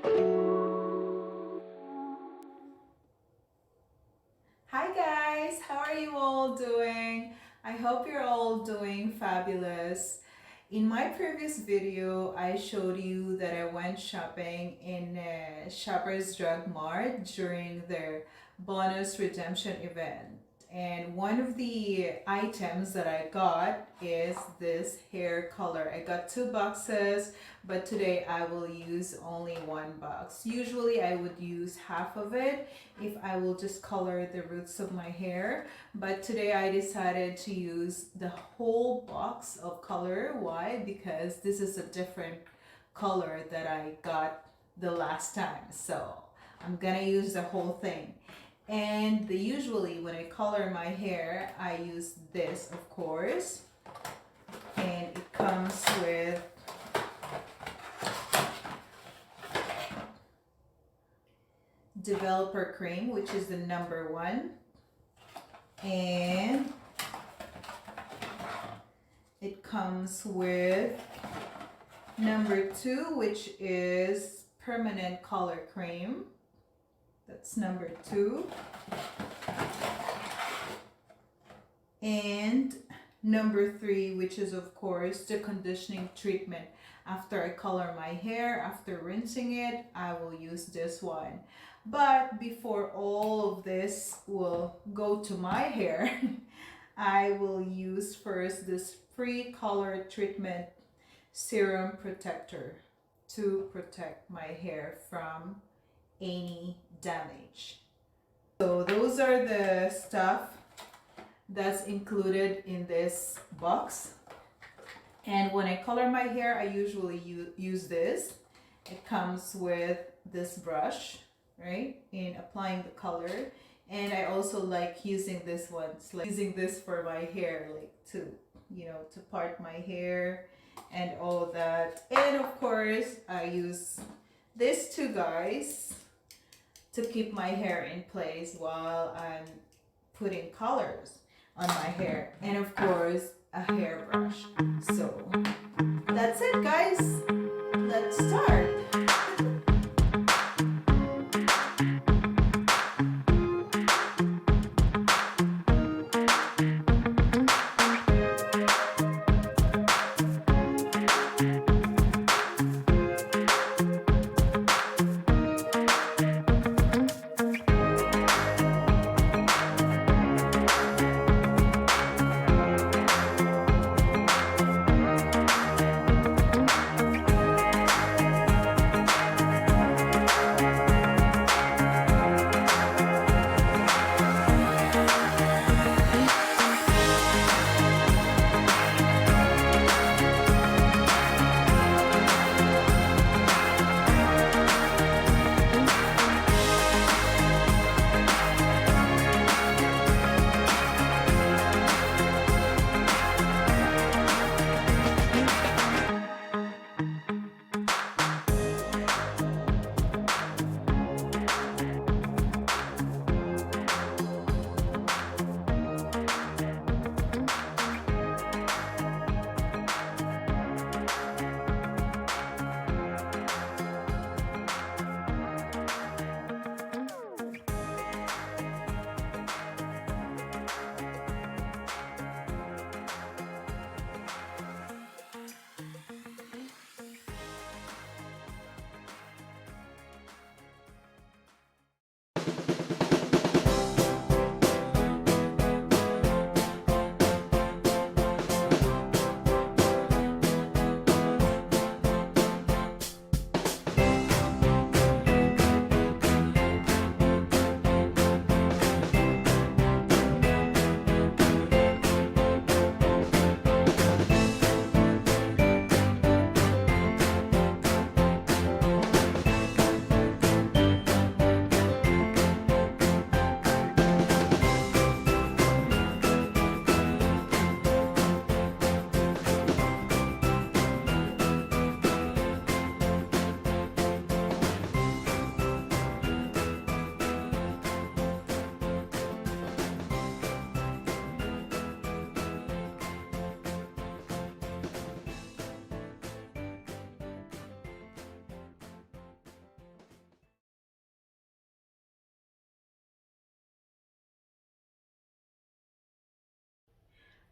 Hi guys, how are you all doing? I hope you're all doing fabulous. In my previous video, I showed you that I went shopping in Shoppers Drug Mart during their bonus redemption event. And one of the items that I got is this hair color. I got 2 boxes, but today I will use only 1 box. Usually I would use half of it if I will just color the roots of my hair, but today I decided to use the whole box of color. Why? Because this is a different color that I got the last time, so I'm gonna use the whole thing. And usually when I color my hair, I use this, of course, and it comes with developer cream, which is the number 1, and it comes with number 2, which is permanent color cream. That's number 2. And number 3, which is of course the conditioning treatment. After I color my hair, after rinsing it, I will use this one. But before all of this will go to my hair, I will use first this pre-color treatment serum protector to protect my hair from any damage. So those are the stuff that's included in this box. And when I color my hair, I usually use this. It comes with this brush, right, in applying the color. And I also like using this one, like using this for my hair, like to, to part my hair and all that. And of course, I use these two guys to keep my hair in place while I'm putting colors on my hair. And of course, a hairbrush. So that's it, guys. Let's start.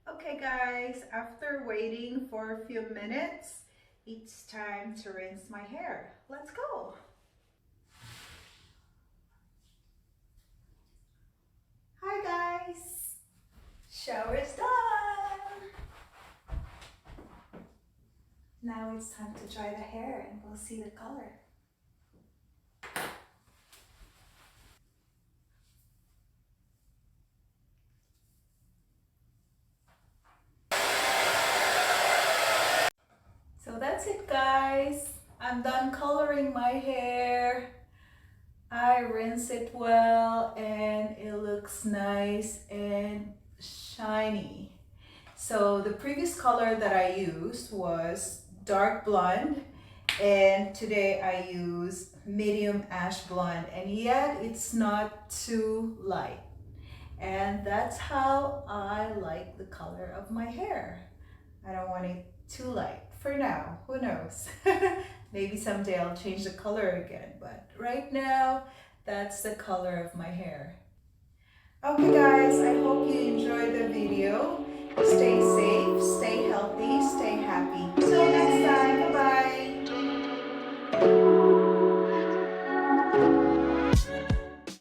Okay guys, after waiting for a few minutes, it's time to rinse my hair. Let's go. Hi guys, shower's done. Now it's time to dry the hair and we'll see the color. So that's it guys. I'm done coloring my hair. I rinse it well and it looks nice and shiny. So the previous color that I used was dark blonde and today I use medium ash blonde, and yet it's not too light. And that's how I like the color of my hair. I don't want it too light for now. Who knows? Maybe someday I'll change the color again, but right now, that's the color of my hair. Okay guys, I hope you enjoyed the video. Stay safe.